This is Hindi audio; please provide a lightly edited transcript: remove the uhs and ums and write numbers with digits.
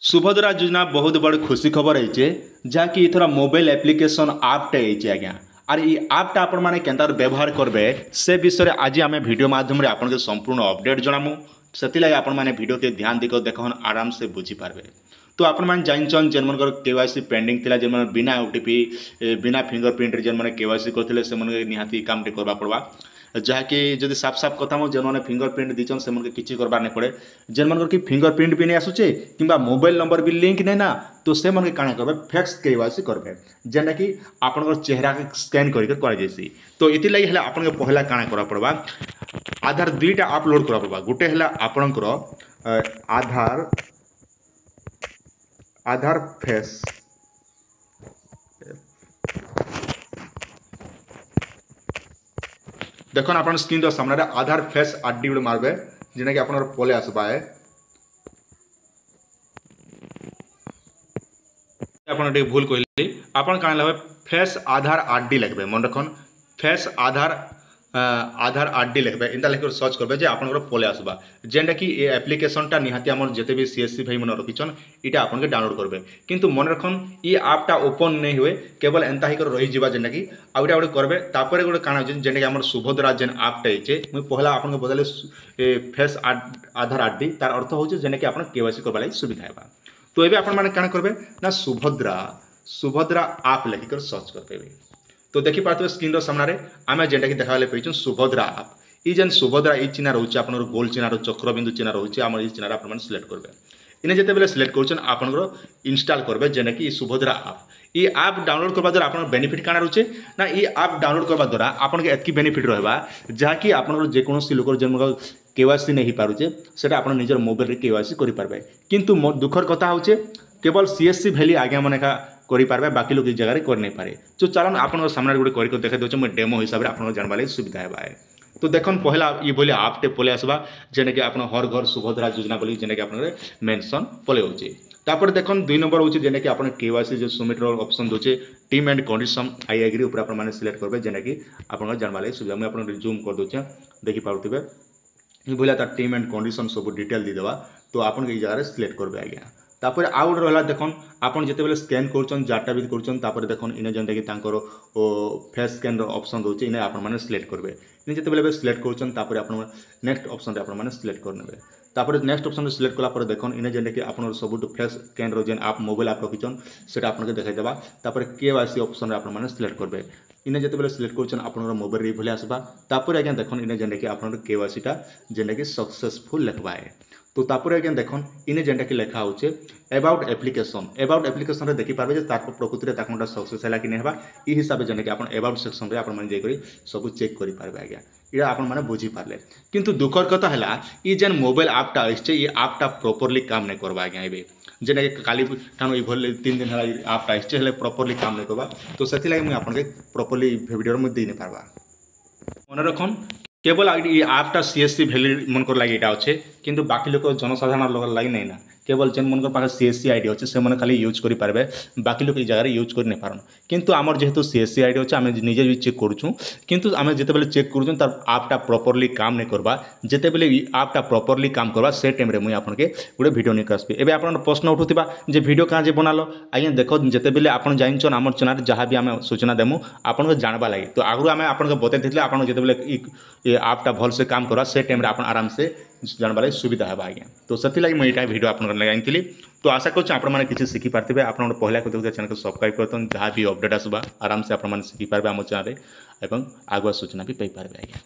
सुभद्रा योजना बहुत बड़ खुशी खबर है जहाँकि इथर मोबाइल एप्लिकेशन आपटे है आज्ञा आर ये आपटा आपण मैंने केन्ता व्यवहार करबे से विषय में आज आम वीडियो माध्यम आपन संपूर्ण अपडेट जनामु से आपण मैंने वीडियो के ध्यान देकर देखन आराम से बुझीपारे। तो आपण मैंने जानछन जेन मन केवाईसी पेंडिंग थिला जेन बिना ओटीपी बिना फिंगरप्रिंट जेन मैंने केवाईसी करथिले से मन निहाती काम करबा पड़वा जहाँकि जदि साफ साफ कथा मो जेन मैंने फिंगरप्रिंट दीचन से मन किसी करबार नहीं पड़े जेन मन कि फिंगरप्रिंट भी नहीं आसुचे कि मोबाइल नंबर भी लिंक नहीं ना तो से मन काଣା करबे फेक्स केवाईसी करबे जेनटा कि आपन चेहरा के स्कैन करके कर जाइसी। तो इति लगी हेला आपन के पहला काଣା करा पड़बा आधार दुईटा अपलोड करा पड़बा गोटे हेला आपनकर आधार फेस देखो आप स्क्रीन सामने आधार फेस आरडी गोटे मारबे जेना कि आप पले आसबा है आप भूल कहली आपन काण लगे फेस आधार आरडी लिखबे मन रखन फेस आधार आरडी लिखबे इंटा लिख सर्च करबे जे आपन पले आसबा जेनटा कि ये एप्लिकेशनटा निहाती आमर जेते भी सीएससी भाई मन रखिछन इटा आपन के डाउनलोड करबे किंतु मन रखन ये आपटा ओपन नहीं हुए केवल एंता ही कर रही जिबा जेनटा कि आउटा गोटे करबे तापर गोटे काण जेनटा कि आमर सुभद्रा जेन आपटा होइछे मुई पहला आपन के बदले फेस आधार आरडी तार अर्थ होचे जेनटा कि आपन केवाईसी करबा लागि सुविधा हेबा। तो एबे आपन माने काण करबे ना सुभद्रा आप लिखिकर सर्च करबे। तो देखी पार्थे स्क्रीन सामने आम जेनटा कि देखा पे सुभद्रा आप ये जेन सुभद्रा ये चिन्ह रोचे आप गोल चिन्ह चक्रबिंदु चिन्ह रोचे आम ये चिन्ह आप सिलेक्ट करेंगे इन्हें जिते सिलेक्ट कर आपंकर इनस्टॉल करेंगे जेना कि सुभद्रा आप ये आप डाउनलोड करवा द्वारा आप बेनिफिट काଣା रोचे ना ये आप डाउनलोड करवा द्वारा आपन के एतकी बेनिफिट रहा जहाँकि आपन जेकोसी लोक जेन केवाईसी नहीं पारुचे सेटा आप निजर मोबाइल रे केवाईसी करि पारबे किंतु दुखर कथा होचे केवल सीएससी वैली आज्ञा मन का करें बाकी लोग इस जगह कर नहीं पारे। तो चलन आप सामने गोटे कर देखा दूसरे मैं डेमो हिसाब से आप जानवा लगे सुविधा है। तो देखन पहला ये बोले आपटे पले आसवा जेना कि आप हर घर सुभद्रा योजना बोली जेना कि आप मेंशन पले होचे तापर देखन 2 नंबर होचे जेना कि आप केवाईसी जो सबमिट ऑप्शन दोचे term and condition I agree ऊपर आप सिलेक्ट करबे जेना कि आप जानवा लगे सुविधा मैं आप जूम कर दूचे देखि पारुथिबे ये बोला तार टीम एंड कंडीशन सब डिटेल दी देवा तो आपन के जगह सिलेक्ट करबे आज्ञा। तापर आउ गोटे रहा देखन आपन जिते स्कैन कर डाटा भी कर देखन इने जेनटा कि फेस स्कैन ऑप्शन रोचे इन्हें आप सिलेक्ट करेंगे इन्हें जिते सिलेक्ट कर आप नेक्स्ट ऑप्शन आप सिलेक्ट करने तापर नेक्स्ट ऑप्शन सिलेक्ट कलापर देखन इन्हें जेनटा कि आप सब फेस स्कैन जेन आप मोबाइल आप रखिछन सेटा आपन देखा देवा तापर केवाईसी ऑप्शन आप सिलेक्ट करेंगे इन्हें जिते सिलेक्ट कर आप मोबाइल रे भले आसबा तापर आज्ञा देखन इन्हें जेनटा कि आप केवाईसीटा जेनटा कि सक्सेसफुल लिखवा है। तो तापर आज्ञा देखन इन्हें जेनटा कि लिखा होचे अबाउट एप्लिकेशन रे देखि पारबे जे तार प्रकृति रे ताकोंटा सक्सेस हैला कि नै हेबा ई हिसाब से जेनटा कि आपण अबाउट सेक्शन रे आपण माने जाई करी सब चेक करि पारबे आज्ञा इरा आपण माने बुझी पारले। किंतु दुखर कथा हैला ई जेन मोबाइल आपटा आइछे ई आपटा प्रॉपर्ली काम नै करबा आज्ञा एबे जेना कि काली ठानो ई भले 3 दिन हैला आपटा आइछे हेले प्रॉपर्ली काम नै करबा तो सेति लागि मैं आपण के प्रॉपर्ली वीडियो रे दे नै पारबा मन रखन केवल ये आपटा सीएससी वैली मनकर लगे यहाँ अच्छे किंतु बाकी लोग जनसाधारण लोग लगे नहीं ना केवल जेन मन पाखे सीएससी आईडी अच्छे से मन खाली यूज करि पारबे बाकी लोग जगह यूज कर नहीं पारन किंतु आमर जेहेतु सीएससी आईडी अच्छे आम निजे भी चेक करूँ किंतु आम जिते चेक करूँ तार आपटा प्रॉपर्ली काम नहीं करवा जिते बेले आपटा प्रॉपर्ली काम करवा से टाइम रे मुई आपन के गोटे वीडियो नहीं आसबी एबे आपन प्रश्न उठुथिबा जे वीडियो कहाँ जे बनालो आज्ञा देखो जिते बेले आपन जाइछन आमर चैनल जहाँ भी आम सूचना देमु आपन को जानबा लगे तो आगु आम आपन को बतई आपन जिते बेले आपटा भल से काम करवा से टाइम रे आपन आराम से जानबार सुविधा है आज्ञा। तो से लगे मुझे यहाँ वीडियो आप लगाई तो आशा करें किसी शिखी पार्थे आप पहला को चैनल को सब्सक्राइब करते जहाँ भी अपडेट आसवा आराम से आप शिखी पारे आम चैनल और आगुआ सूचना भी पाई पारे आज्ञा।